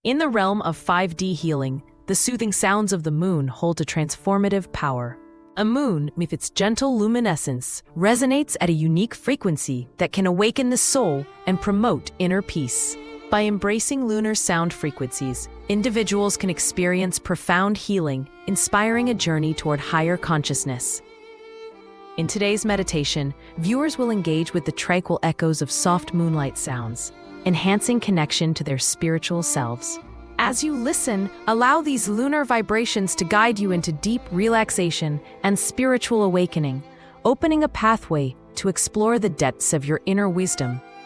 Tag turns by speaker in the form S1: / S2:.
S1: In the realm of 5D healing, the soothing sounds of the moon hold a transformative power. A moon, with its gentle luminescence, resonates at a unique frequency that can awaken the soul and promote inner peace. By embracing lunar sound frequencies, individuals can experience profound healing, inspiring a journey toward higher consciousness. In today's meditation, viewers will engage with the tranquil echoes of soft moonlight sounds, enhancing connection to their spiritual selves. As you listen, allow these lunar vibrations to guide you into deep relaxation and spiritual awakening, opening a pathway to explore the depths of your inner wisdom.